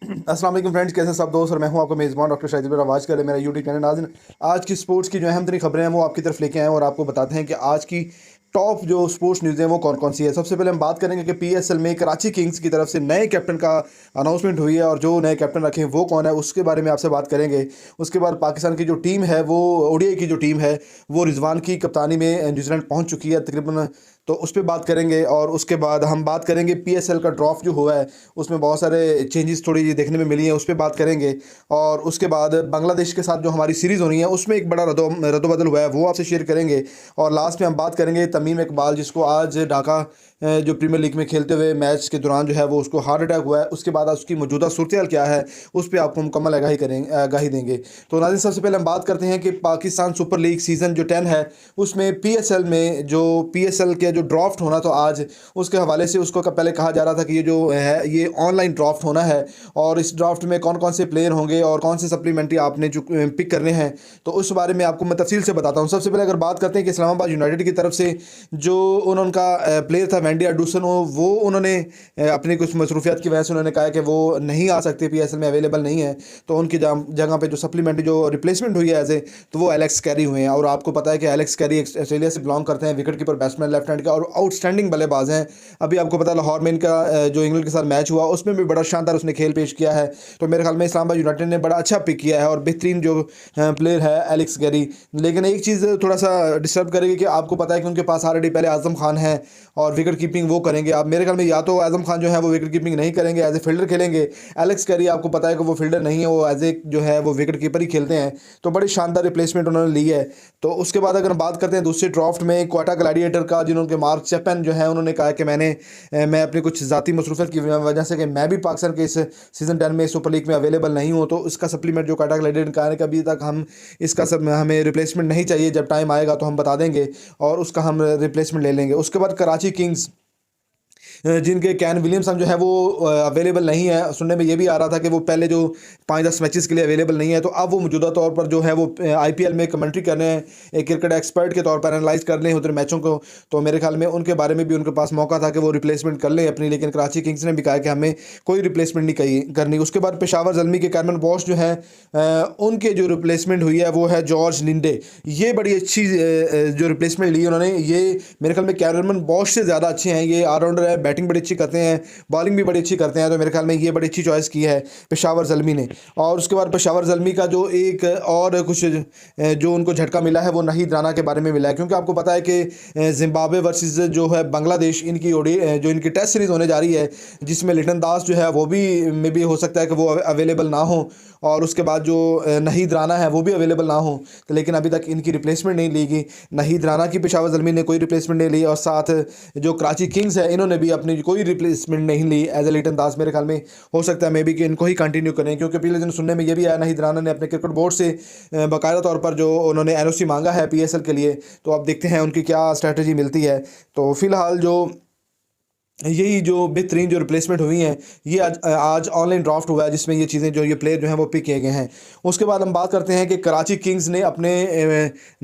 अस्सलाम वालेकुम फ्रेंड्स, कैसे सब दोस्त। और मैं हूं आपका मेज़बान डॉक्टर शाहिद आवाज़ कर मेरा यूट्यूब चैनल। नाज़रीन, आज की स्पोर्ट्स की जो अहम तरीन खबरें हैं वो आपकी तरफ लेके आए हैं और आपको बताते हैं कि आज की टॉप जो स्पोर्ट्स न्यूज़ हैं वो कौन कौन सी है। सबसे पहले हम बात करेंगे कि पीएसएल में कराची किंग्स की तरफ से नए कैप्टन का अनाउंसमेंट हुई है और जो नए कैप्टन रखे हैं वो कौन है उसके बारे में आपसे बात करेंगे। उसके बाद पाकिस्तान की जो टीम है वो ओडीआई की जो टीम है वो रिजवान की कप्तानी में न्यूजीलैंड पहुंच चुकी है तकरीबन, तो उस पर बात करेंगे। और उसके बाद हम बात करेंगे पीएसएल का ड्राफ्ट जो हुआ है उसमें बहुत सारे चेंजेस थोड़ी देखने में मिली हैं, उस पर बात करेंगे। और उसके बाद बांग्लादेश के साथ जो हमारी सीरीज़ होनी है उसमें एक बड़ा रद्दोबदल हुआ है वो आपसे शेयर करेंगे। और लास्ट में हम बात करेंगे तमीम इकबाल, जिसको आज ढाका जो प्रीमियर लीग में खेलते हुए मैच के दौरान जो है वो उसको हार्ट अटैक हुआ है। उसके बाद उसकी मौजूदा सूरत क्या है उस पर आपको मुकम्मल आगाही देंगे। तो नाज़रीन, सबसे पहले हम बात करते हैं कि पाकिस्तान सुपर लीग सीज़न जो 10 है उसमें पीएसएल में जो पीएसएल के जो ड्राफ्ट होना तो आज उसके हवाले से उसको पहले कहा जा रहा था कि ये जो है ये ऑनलाइन ड्राफ्ट होना है और इस ड्राफ्ट में कौन कौन से प्लेयर होंगे और कौन से सप्लीमेंट्री आपने जो पिक करने हैं तो उस बारे में आपको मैं तफसील से बताता हूँ। सबसे पहले अगर बात करते हैं कि इस्लामाबाद यूनाइटेड की तरफ से जो उनका प्लेयर था वेंडी एडुसन, वो उन्होंने अपनी कुछ मसरूफियात की वजह से उन्होंने कहा कि वो नहीं आ सकते, पीएसएल में अवेलेबल नहीं है। तो उनकी जगह पे जो सप्लीमेंट्री जो रिप्लेसमेंट हुई है एज तो वो एलेक्स कैरी हुए हैं। और आपको पता है कि एलेक्स कैरी ऑस्ट्रेलिया से बिलोंग करते हैं, wicket keeper batsman left hand का और आउटस्टैंडिंग बल्लेबाज हैं। अभी आपको पता है लाहौर में इनका जो इंग्लैंड के साथ मैच हुआ उसमें भी बड़ा शानदार उसने खेल पेश किया है। तो मेरे ख्याल में इस्लामाबाद यूनाइटेड ने बड़ा अच्छा पिक किया है और बेहतरीन जो प्लेयर है एलेक्स कैरी। लेकिन एक चीज़ थोड़ा सा डिस्टर्ब करेगी कि आपको पता है कि उनके पास ऑलरेडी पहले आजम खान है और विकेट कीपिंग वो करेंगे। आप मेरे ख्याल में या तो आजम खान जो है वो विकेट कीपिंग नहीं करेंगे, एज ए फील्डर खेलेंगे। एलेक्स कैरी आपको पता है कि वो फील्डर नहीं है, वो एज ए जो है वो विकेट कीपर ही खेलते हैं। तो बड़ी शानदार रिप्लेसमेंट उन्होंने ली है। तो उसके बाद अगर हम बात करते हैं दूसरे ड्राफ्ट में क्वाटा ग्लैडिएटर का, जिन्होंने मार्क चैपन जो है उन्होंने कहा कि मैं अपनी कुछ ज़ाती मसरूफियत की वजह से कि मैं भी पाकिस्तान के इस सीज़न 10 में सुपर लीग में अवेलेबल नहीं हूँ, तो इसका सप्लीमेंट जो क्वाटा ग्लैडिएटर का है कि अभी तक हम इसका सब हमें रिप्लेसमेंट नहीं चाहिए, जब टाइम आएगा तो हम बता देंगे और उसका हम रिप्लेसमेंट ले लेंगे। उसके बाद कराची किंग्स जिनके कैन विलियमसन जो है वो अवेलेबल नहीं है, सुनने में ये भी आ रहा था कि वो पहले जो 5-10 मैचेस के लिए अवेलेबल नहीं है, तो अब वो मौजूदा तौर पर जो है वो आईपीएल में कमेंट्री कर रहे हैं, एक क्रिकेट एक्सपर्ट के तौर पर एनालाइज कर रहे हैं उधर मैचों को। तो मेरे ख्याल में उनके बारे में भी उनके पास मौका था कि वो रिप्लेसमेंट कर लें अपनी, लेकिन कराची किंग्स ने भी कहा कि हमें कोई रिप्लेसमेंट नहीं करनी। उसके बाद पेशावर ज़ल्मी के कैमरन बॉश जो है उनके जो रिप्लेसमेंट हुई है वो है जॉर्ज लिंडे। ये बड़ी अच्छी जो रिप्लेसमेंट ली उन्होंने, ये मेरे ख्याल में कैमरन बॉश से ज़्यादा अच्छे हैं। ये ऑलराउंडर है, बैटिंग बड़ी अच्छी करते हैं, बॉलिंग भी बड़ी अच्छी करते हैं। तो मेरे ख्याल में ये बड़ी अच्छी चॉइस की है पेशावर ज़ल्मी ने। और उसके बाद पेशावर ज़ल्मी का जो एक और कुछ जो उनको झटका मिला है वो नहीद राना के बारे में मिला है, क्योंकि आपको पता है कि जिम्बाब्वे वर्सेस जो है बांग्लादेश, इनकी जो इनकी टेस्ट सीरीज़ होने जा रही है जिसमें लिटन दास जो है वो भी मे भी हो सकता है कि वो अवेलेबल ना हो और उसके बाद जो नहीद राना है वो भी अवेलेबल ना हो। तो लेकिन अभी तक इनकी रिप्लेसमेंट नहीं ली गई, नहीद राना की पेशावर ज़ल्मी ने कोई रिप्लेसमेंट नहीं ली और साथ जो कराची किंग्स है इन्होंने भी अपनी कोई रिप्लेसमेंट नहीं ली एज ए लिटन दास। मेरे ख्याल में हो सकता है मे बी कि इनको ही कंटिन्यू करें, क्योंकि पिछले दिन सुनने में ये भी आया नहीद राना ने अपने क्रिकेट बोर्ड से बाकायदा तौर पर जो उन्होंने एनओसी मांगा है पीएसएल के लिए। तो अब देखते हैं उनकी क्या स्ट्रैटेजी मिलती है। तो फिलहाल जो यही जो बेहतरीन जो रिप्लेसमेंट हुई हैं ये आज ऑनलाइन ड्राफ्ट हुआ है जिसमें ये चीज़ें जो ये प्लेयर जो हैं वो पिक किए गए हैं। उसके बाद हम बात करते हैं कि कराची किंग्स ने अपने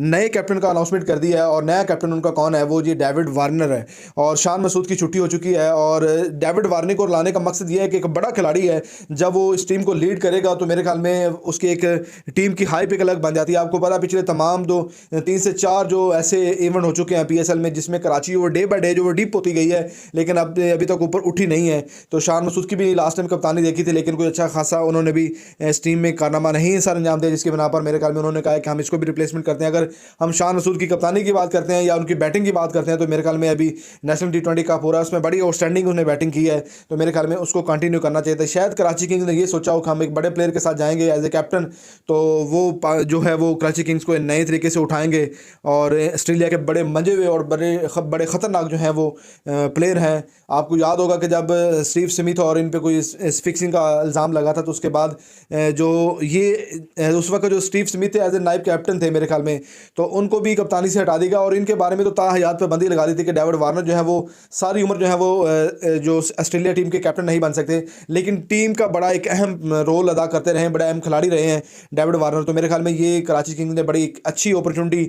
नए कैप्टन का अनाउंसमेंट कर दिया है और नया कैप्टन उनका कौन है, वो जी डेविड वार्नर है। और शान मसूद की छुट्टी हो चुकी है और डेविड वार्नर को लाने का मकसद ये है कि एक बड़ा खिलाड़ी है, जब वो इस टीम को लीड करेगा तो मेरे ख्याल में उसकी एक टीम की हाइप एक अलग बन जाती है। आपको पता है पिछले तमाम 3 से 4 जो ऐसे इवेंट हो चुके हैं पीएसएल में जिसमें कराची वो डे बाई डे जो वो डीप होती गई है, लेकिन अभी तक ऊपर उठी नहीं है। तो शान मसूद की भी लास्ट टाइम कप्तानी देखी थी, लेकिन कोई अच्छा खासा उन्होंने भी इस टीम में कारनामा नहीं सर अंजाम दिया, जिसके बिना पर मेरे ख्याल में उन्होंने कहा कि हम इसको भी रिप्लेसमेंट करते हैं। अगर हम शान मसूद की कप्तानी की बात करते हैं या उनकी बैटिंग की बात करते हैं तो मेरे ख्याल में अभी नेशनल T20 का पूरा उसमें बड़ी आउटस्टैंडिंग उसने बैटिंग की है, तो मेरे ख्याल में उसको कंटिन्यू करना चाहिए था। शायद कराची किंग्स ने ये सोचा हो कि हम एक बड़े प्लेयर के साथ जाएंगे एज ए कैप्टन, तो वो जो है वो कराची किंग्स को नए तरीके से उठाएंगे और ऑस्ट्रेलिया के बड़े मंजे हुए और बड़े ख़तरनाक जो हैं वो प्लेयर हैं। आपको याद होगा कि जब स्टीव स्मिथ और इन पे कोई इस फिक्सिंग का इल्ज़ाम लगा था तो उसके बाद जो ये उस वक्त जो स्टीव स्मिथ थे एज ए नाइब कैप्टन थे मेरे ख्याल में, तो उनको भी कप्तानी से हटा देगा और इनके बारे में तो ताहयात पर बंदी लगा दी थी कि डेविड वार्नर जो है वो सारी उम्र जो है वो जो ऑस्ट्रेलिया टीम के कैप्टन नहीं बन सकते, लेकिन टीम का बड़ा एक अहम रोल अदा करते रहे, बड़ा अहम खिलाड़ी रहे हैं डेविड वार्नर। तो मेरे ख्याल में ये कराची किंग्स ने बड़ी अच्छी अपॉर्चुनिटी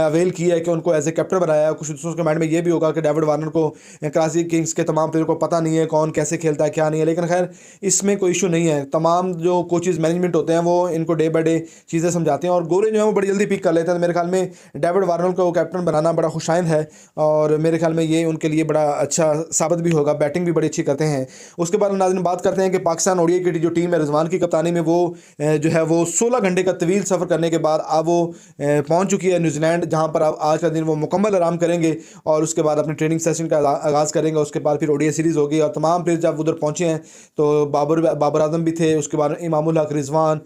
अवेल की है कि उनको एज ए कैप्टन बनाया। कुछ दूसरों के माइंड में ये भी होगा कि डेविड वार्नर को कराची किंग्स इसके तमाम प्लेयर को पता नहीं है कौन कैसे खेलता है क्या नहीं है, लेकिन खैर इसमें कोई इशू नहीं है। तमाम जो कोचेज़ मैनेजमेंट होते हैं वो इनको डे बाय डे चीज़ें समझाते हैं और गोरे जो है वो बड़ी जल्दी पिक कर लेते हैं। तो मेरे ख्याल में डेविड वार्नर को कैप्टन बनाना बड़ा खुशाइंद है और मेरे ख्याल में ये उनके लिए बड़ा अच्छा साबित भी होगा। बैटिंग भी बड़ी अच्छी करते हैं। उसके बाद नाज़रीन बात करते हैं कि पाकिस्तान ओडीआई की जो टीम है रिजवान की कप्तानी में वो जो है वो 16 घंटे का तवील सफ़र करने के बाद अब वो पहुंच चुकी है न्यूजीलैंड, जहां पर अब आज का दिन वो मुकम्मल आराम करेंगे और उसके बाद अपने ट्रेनिंग सेशन का आगाज़ करेंगे। उसके बाद फिर ओडीआई सीरीज़ होगी और तमाम प्लेयर जब उधर पहुंचे हैं तो बाबर आजम भी थे, उसके बाद इमामुल हक, रिजवान,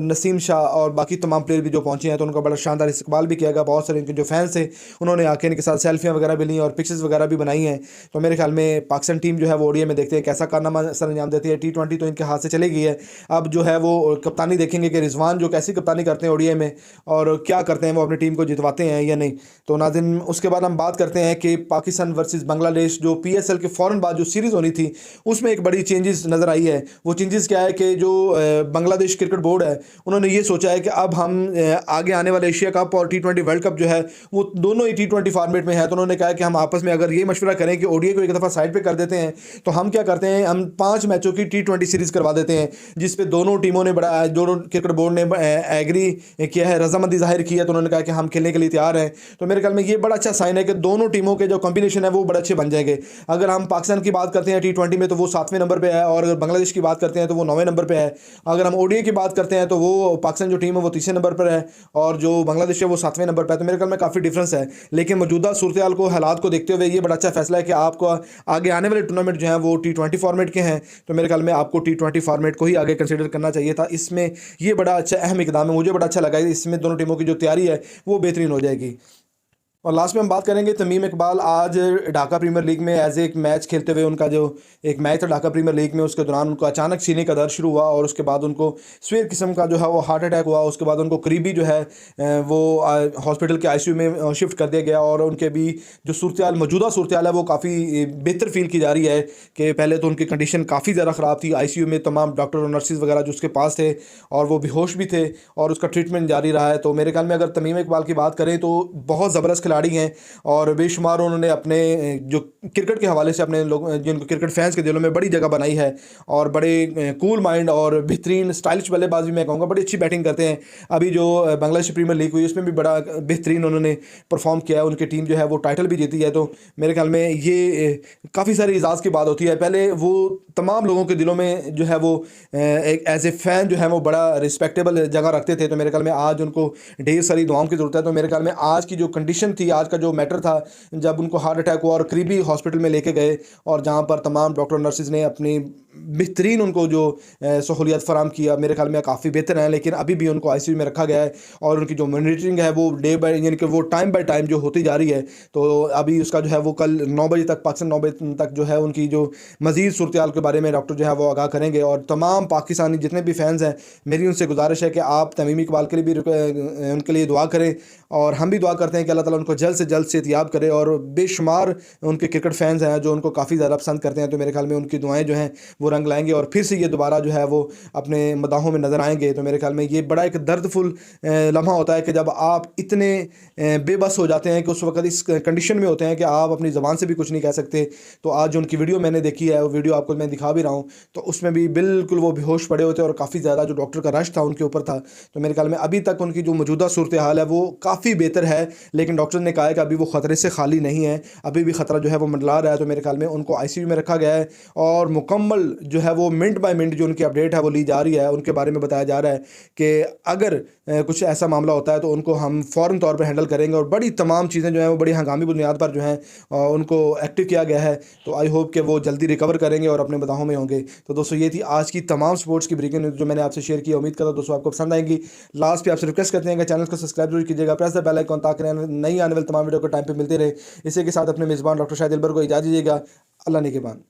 नसीम शाह और बाकी तमाम प्लेयर भी जो पहुंचे हैं तो उनका बड़ा शानदार इस्तकबाल भी किया गया। बहुत सारे इनके जो फैंस थे उन्होंने आके इनके साथ सेल्फियाँ वगैरह भी ली और पिक्चर्स वगैरह भी बनाई हैं। तो मेरे ख्याल में पाकिस्तान टीम जो है वो ओडीआई में देखते हैं कैसा कारनामा सर अंजाम देती है। T20 तो इनके हाथ से चली गई है, अब जो है वो कप्तानी देखेंगे कि रिजवान जो कैसी कप्तानी करते हैं ओडीआई में और क्या करते हैं, वो अपनी टीम को जितवाते हैं या नहीं। तो नाज़रीन उसके बाद हम बात करते हैं कि पाकिस्तान वर्सेस बांग्लादेश जो PSL के फ़ौरन बाद जो सीरीज़ होनी थी उसमें एक बड़ी चेंजेस नज़र आई है। वो चेंजेस क्या है कि जो बांग्लादेश क्रिकेट बोर्ड है उन्होंने ये सोचा है कि अब हम आगे आने वाले एशिया कप और T20 वर्ल्ड कप जो है वो दोनों ही T20 फॉर्मेट में है। तो उन्होंने कहा कि हम आपस में अगर ये मशवरा करें कि ओडीआई को एक दफ़ा साइड पर कर देते हैं तो हम क्या करते हैं, हम 5 मैचों की T20 सीरीज़ करवा देते हैं जिस पे दोनों टीमों ने बड़ा दोनों क्रिकेट बोर्ड ने एग्री किया है, रजामंदी जाहिर की है। तो उन्होंने कहा कि हम खेलने के लिए तैयार हैं। तो मेरे ख्याल में ये बड़ा अच्छा साइन है कि दोनों टीमों के जो कॉम्बिनेशन है वो बड़े अच्छे बन जाएंगे। अगर हम पाकिस्तान की बात करते हैं T20 में तो वो 7वें नंबर पे है और अगर बांग्लादेश की बात करते हैं तो वो 9वें नंबर पे है। अगर हम ओडीआई की बात करते हैं तो वो पाकिस्तान जो टीम है वो 3रे नंबर पर है और जो बांग्लादेश है वो 7वें नंबर पर है। तो मेरे ख्याल में काफ़ी डिफरेंस है, लेकिन मौजूदा सूरत को हालात को देखते हुए ये बड़ा अच्छा फैसला है कि आपको आगे आने वाले टूर्नामेंट जो है वो T20 फॉर्मेट के हैं। तो मेरे ख्याल में आपको T20 फॉर्मेट को ही आगे कंसिडर करना चाहिए था। इसमें ये बड़ा अच्छा अहम इकदाम है, मुझे बड़ा अच्छा लगा। इसमें दोनों टीमों की जो तैयारी है वो बेहतरीन हो जाएगी। और लास्ट में हम बात करेंगे तमीम इकबाल आज ढाका प्रीमियर लीग में एज एक मैच खेलते हुए, उनका जो एक मैच था ढाका प्रीमियर लीग में उसके दौरान उनको अचानक सीने का दर्द शुरू हुआ और उसके बाद उनको स्वेर किस्म का जो है वो हार्ट अटैक हुआ। उसके बाद उनको करीबी जो है वो हॉस्पिटल के ICU में शिफ्ट कर दिया गया और उनके भी जो सूरत मौजूदा सूरत है वो काफ़ी बेहतर फील की जा रही है कि पहले तो उनकी कंडीशन काफ़ी ज़्यादा ख़राब थी। ICU में तमाम डॉक्टर और नर्सिस वगैरह जो उसके पास थे और वो बेहोश भी थे और उसका ट्रीटमेंट जारी रहा है। तो मेरे ख्याल में अगर तमीम इकबाल की बात करें तो बहुत ज़बरदस्त खिलाड़ी हैं और बेशुमार उन्होंने अपने जो क्रिकेट के हवाले से अपने लोग जिनको क्रिकेट फैंस के दिलों में बड़ी जगह बनाई है और बड़े कूल माइंड और बेहतरीन स्टाइलिश बल्लेबाजी मैं कहूँगा, बड़ी अच्छी बैटिंग करते हैं। अभी जो बांग्लादेश प्रीमियर लीग हुई उसमें भी बड़ा बेहतरीन उन्होंने परफॉर्म किया है, उनकी टीम जो है वो टाइटल भी जीती है। तो मेरे ख्याल में ये काफ़ी सारी एजाज़ की बात होती है। पहले वो तमाम लोगों के दिलों में जो है वो एक एज ए फ़ैन जो है वो बड़ा रिस्पेक्टेबल जगह रखते थे। तो मेरे ख्याल में आज उनको ढेर सारी दुआओं की ज़रूरत है। तो मेरे ख्याल में आज की जो कंडीशन थी, आज का जो मैटर था जब उनको हार्ट अटैक हुआ और करीबी हॉस्पिटल में लेके गए और जहां पर तमाम डॉक्टर नर्सिस ने अपनी बेहतरीन उनको जो सहूलियत फराम किया, मेरे ख्याल में काफ़ी बेहतर है। लेकिन अभी भी उनको ICU में रखा गया है और उनकी जो मॉनिटरिंग है वो डे बाय यानी कि वो टाइम बाय टाइम जो होती जा रही है। तो अभी उसका जो है वो कल 9 बजे तक पाकिस्तान 9 बजे तक जो है उनकी जो मज़ीद सूरत के बारे में डॉक्टर जो है वो आगाह करेंगे। और तमाम पाकिस्तानी जितने भी फैंस हैं मेरी उनसे गुजारिश है कि आप तमीम इकबाल के लिए भी उनके लिए दुआ करें और हम भी दुआ करते हैं कि अल्लाह ताला उनको जल्द से जल्द सेहतियाब करे। और बेशुमार उनके क्रिकेट फैंस हैं जो उनको काफ़ी ज़्यादा पसंद करते हैं। तो मेरे ख्याल में उनकी दुआएं जो हैं वो रंग लाएंगे और फिर से ये दोबारा जो है वो अपने मदाहों में नज़र आएंगे। तो मेरे ख्याल में ये बड़ा एक दर्दफुल लम्हा होता है कि जब आप इतने बेबस हो जाते हैं कि उस वक्त इस कंडीशन में होते हैं कि आप अपनी ज़बान से भी कुछ नहीं कह सकते। तो आज जो उनकी वीडियो मैंने देखी है वो वीडियो आपको मैं दिखा भी रहा हूँ, तो उसमें भी बिल्कुल वो बेहोश पड़े होते और काफ़ी ज़्यादा जो डॉक्टर का रश था उनके ऊपर था। तो मेरे ख्याल में अभी तक उनकी जो मौजूदा सूरत हाल है वो काफ़ी बेहतर है, लेकिन डॉक्टर ने कहा है कि अभी वो ख़तरे से खाली नहीं है, अभी भी ख़तरा जो है वो मंडला रहा है। तो मेरे ख्याल में उनको ICU में रखा गया है और मुकम्मल जो है वो मिनट बाय मिनट जो उनकी अपडेट है वो ली जा रही है। उनके बारे में बताया जा रहा है कि अगर कुछ ऐसा मामला होता है तो उनको हम फ़ौरन तौर पर हैंडल करेंगे और बड़ी तमाम चीज़ें जो हैं वो बड़ी हंगामी बुनियाद पर जो हैं उनको एक्टिव किया गया है। तो आई होप कि वो जल्दी रिकवर करेंगे और अपने मदाहों में होंगे। तो दोस्तों ये थी आज की तमाम स्पोर्ट्स की ब्रेकिंग न्यूज़ जो मैंने आपसे शेयर की। उम्मीद करता हूं दोस्तों आपको पसंद आएंगी। लास्ट पे आपसे रिक्वेस्ट करते हैं कि चैनल को सब्सक्राइब जरूर कीजिएगा, प्रेस द बेल आइकन ताकि नई आने वाली तमाम वीडियो को टाइम पे मिलते रहे। इसी के साथ अपने मेज़बान डॉक्टर शाहिद दिलबर को इजाज़त दीजिएगा। अल्लाह निगहबान।